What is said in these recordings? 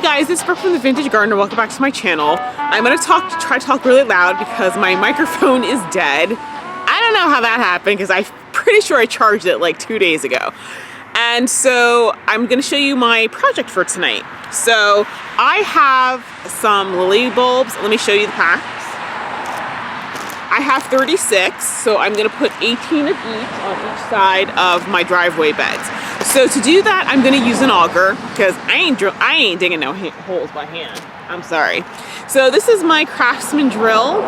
guys, it's Brooke from the Vintage Gardener. Welcome back to my channel. I'm gonna try to talk really loud because my microphone is dead. I don't know how that happened because I'm pretty sure I charged it like 2 days ago. And so I'm gonna show you my project for tonight. So I have some lily bulbs. Let me show you the packs. I have 36, so I'm gonna put 18 of each on each side of my driveway beds. So to do that, I'm gonna use an auger because I ain't digging no holes by hand. I'm sorry. So this is my Craftsman drill.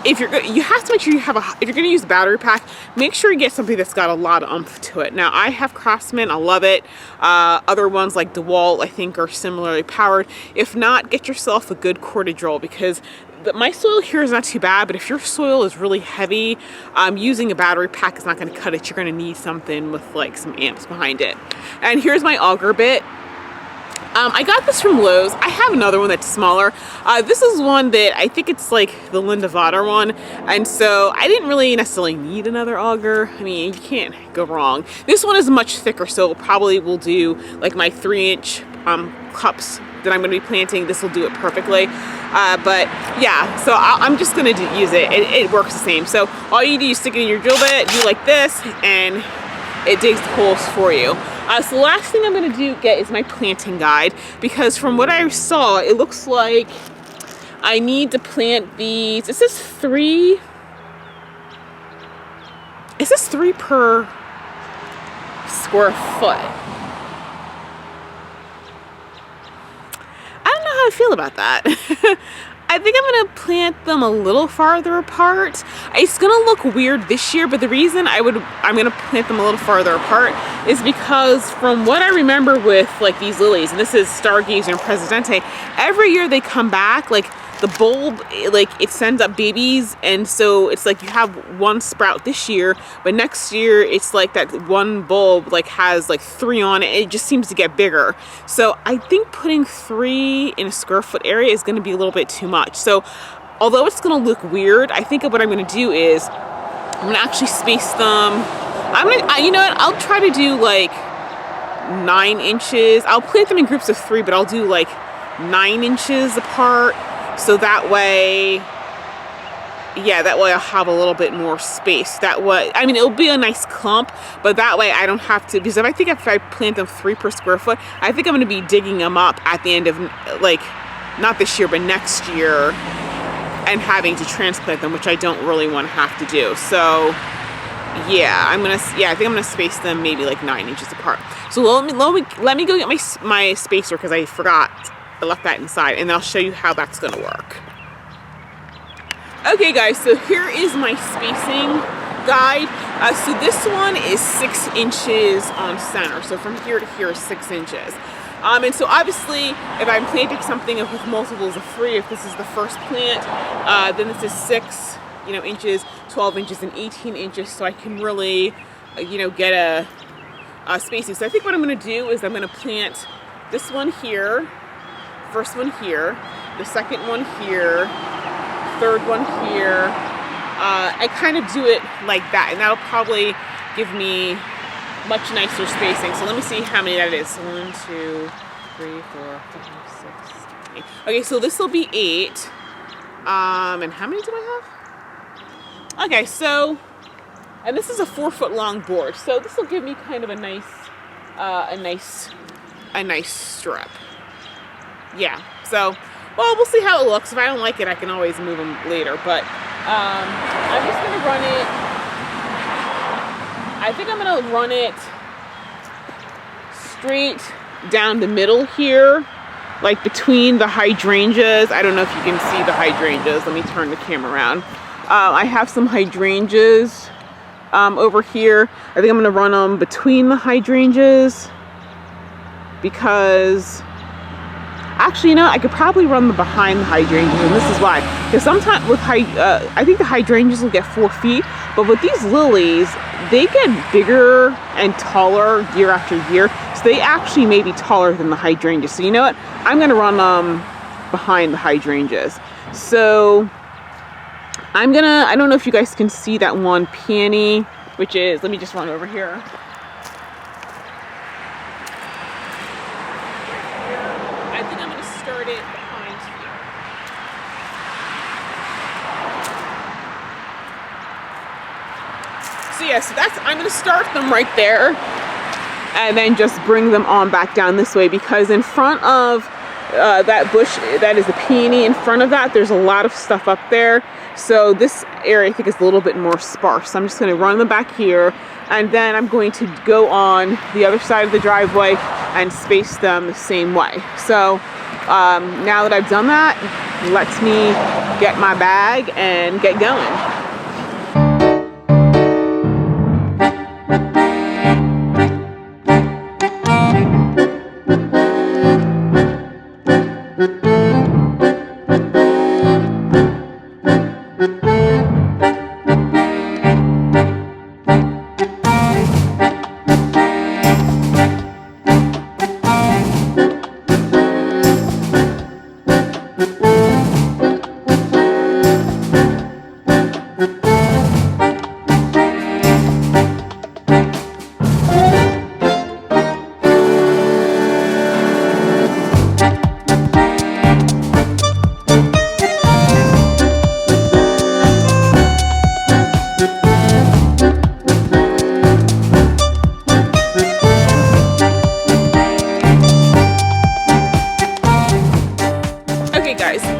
You have to make sure you have if you're gonna use a battery pack, make sure you get something that's got a lot of oomph to it. Now I have Craftsman, I love it. Other ones like DeWalt I think are similarly powered. If not, get yourself a good corded drill because my soil here is not too bad, but if your soil is really heavy, using a battery pack is not going to cut it. You're going to need something with like some amps behind it. And here's my auger bit. I got this from Lowe's. I have another one that's smaller. This is one that I think it's like the Linda Vaughter one. And so I didn't really necessarily need another auger. I mean, you can't go wrong. This one is much thicker, so it probably will do like my 3-inch cups that I'm going to be planting. This will do it perfectly. But yeah, so I'm just going to use it. It works the same. So all you do is stick it in your drill bit, do like this, and it digs the holes for you. So the last thing I'm going to get is my planting guide, because from what I saw, it looks like I need to plant these. It says 3 per square foot. I don't know how I feel about that. I think I'm gonna plant them a little farther apart. It's gonna look weird this year, but the reason I'm gonna plant them a little farther apart is because from what I remember with like these lilies, and this is Stargazer and Presidente, every year they come back, like the bulb, like it sends up babies, and so it's like you have one sprout this year, but next year it's like that one bulb like has like 3 on it. It just seems to get bigger. So I think putting 3 in a square foot area is going to be a little bit too much. So although it's going to look weird, I think what I'm going to do is I'm going to actually space them. You know what? I'll try to do like 9 inches. I'll plant them in groups of 3, but I'll do like 9 inches apart. So that way, yeah, that way I'll have a little bit more space. That way, I mean, it'll be a nice clump, but that way I don't have to, because if I plant them 3 per square foot, I think I'm going to be digging them up at the end of, like, not this year, but next year, and having to transplant them, which I don't really want to have to do. So, yeah, I think I'm going to space them maybe like 9 inches apart. So let me go get my spacer, because I forgot. I left that inside, and I'll show you how that's gonna work. Okay guys, so here is my spacing guide. So this one is 6 inches on center. So from here to here is 6 inches. And so obviously, if I'm planting something with multiples of 3, if this is the first plant, then this is 6 inches, 12 inches, and 18 inches, so I can really, get a spacing. So I think what I'm gonna do is I'm gonna plant this one here, first one here, the second one here, third one here. I kind of do it like that, and that'll probably give me much nicer spacing. So let me see how many that is. 1, 2, 3, 4, 5, 6, 8. Okay, so this will be 8. And how many do I have? Okay, so, and this is a 4-foot long board, so this will give me kind of a nice strip. Yeah, so, well, we'll see how it looks. If I don't like it, I can always move them later, but I'm just going to run it. I think I'm going to run it straight down the middle here, like between the hydrangeas. I don't know if you can see the hydrangeas. Let me turn the camera around. I have some hydrangeas over here. I think I'm going to run them between the hydrangeas because... Actually, I could probably run them behind the hydrangeas, and this is why. Because sometimes with I think the hydrangeas will get 4 feet, but with these lilies, they get bigger and taller year after year. So they actually may be taller than the hydrangeas. So you know what? I'm going to run them behind the hydrangeas. So I don't know if you guys can see that one peony, which is, let me just run over here. put it behind here. So yeah, so I'm gonna start them right there and then just bring them on back down this way, because in front of that bush, that is the peony, in front of that, there's a lot of stuff up there. So this area I think is a little bit more sparse. So I'm just gonna run them back here, and then I'm going to go on the other side of the driveway and space them the same way. So now that I've done that, let me get my bag and get going.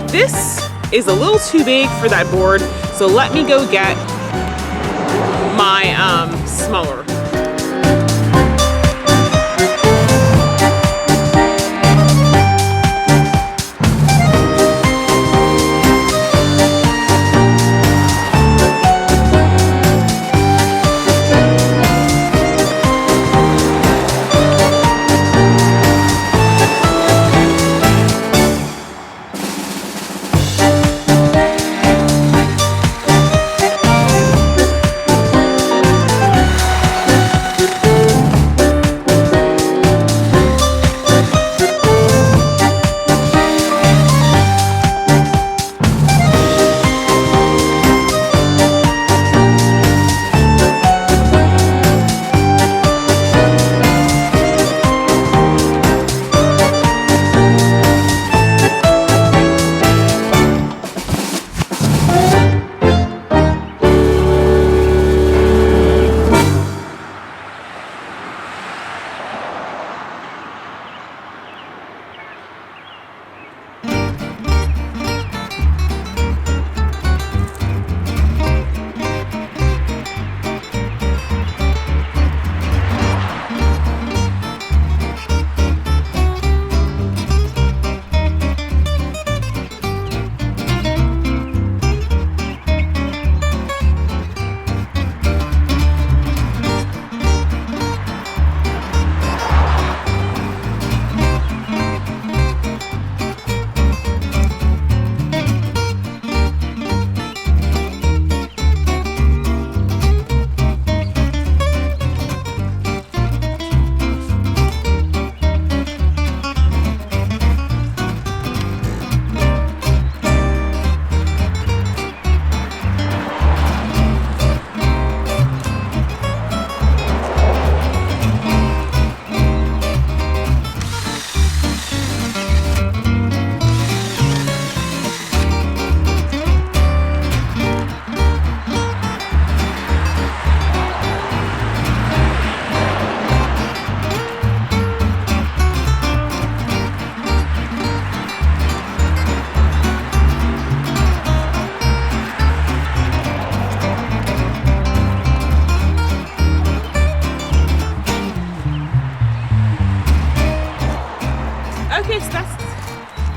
This is a little too big for that board, so let me go get my smaller.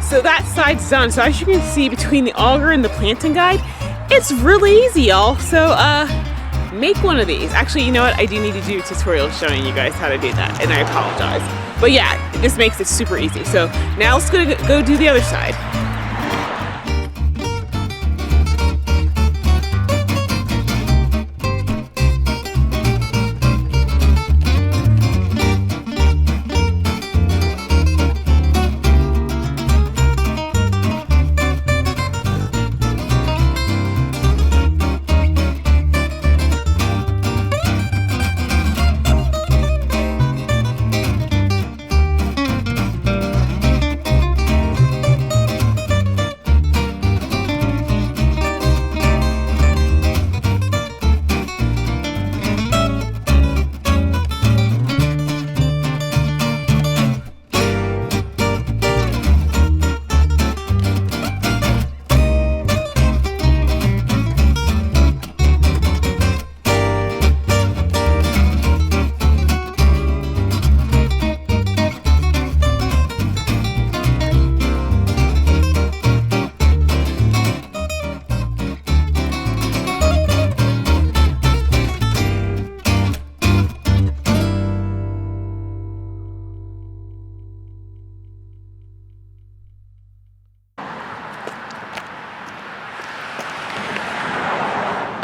So that side's done. So as you can see, between the auger and the planting guide, it's really easy, y'all. So make one of these. Actually, you know what? I do need to do a tutorial showing you guys how to do that, and I apologize. But yeah, this makes it super easy. So now let's go do the other side.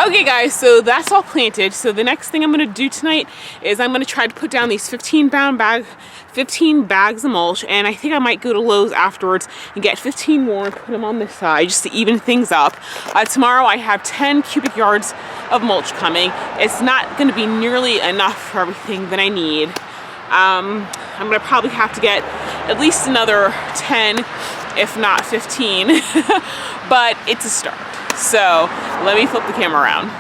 Okay guys, so that's all planted. So the next thing I'm gonna do tonight is I'm gonna try to put down these 15 bags of mulch, and I think I might go to Lowe's afterwards and get 15 more and put them on this side just to even things up. Tomorrow I have 10 cubic yards of mulch coming. It's not gonna be nearly enough for everything that I need. I'm gonna probably have to get at least another 10, if not 15, but it's a start. So let me flip the camera around.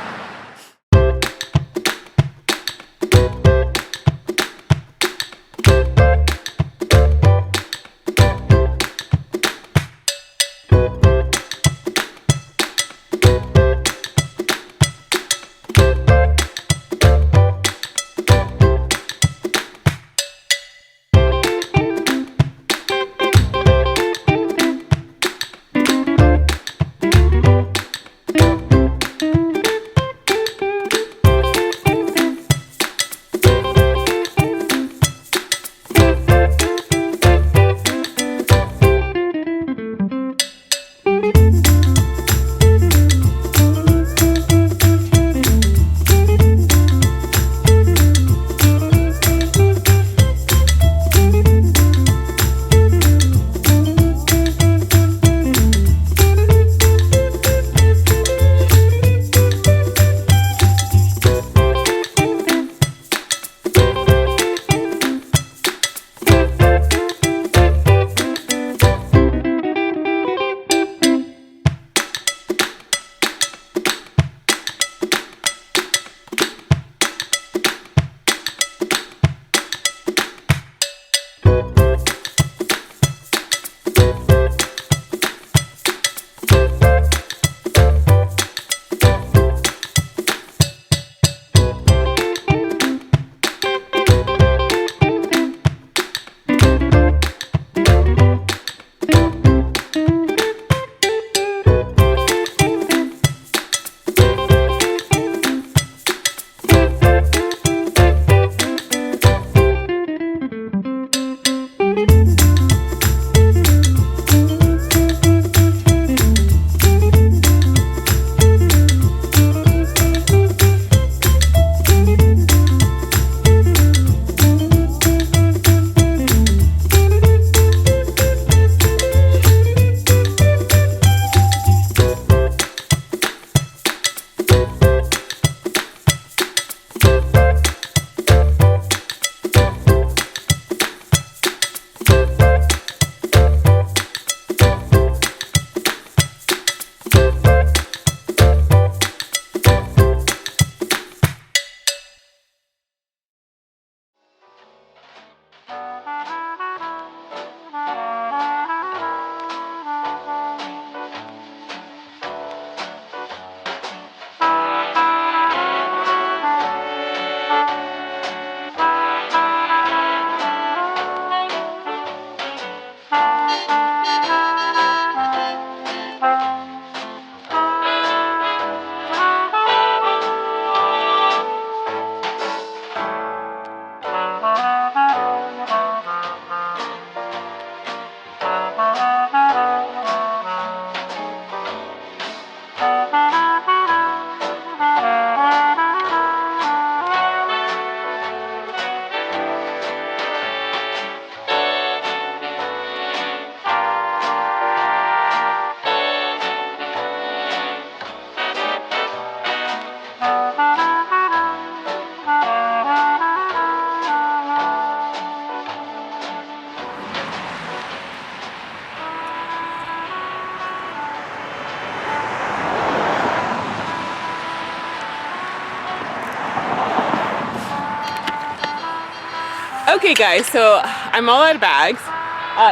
Okay guys, so I'm all out of bags.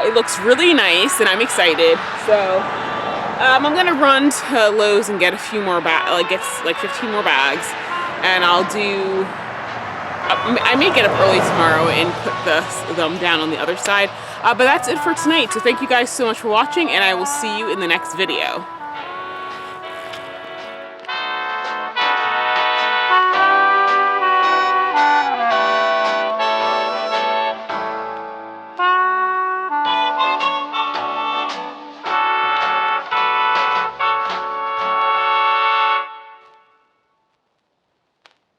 It looks really nice and I'm excited. So I'm gonna run to Lowe's and get a few more get like 15 more bags, and I'll do, I may get up early tomorrow and put them down on the other side. But that's it for tonight. So thank you guys so much for watching, and I will see you in the next video.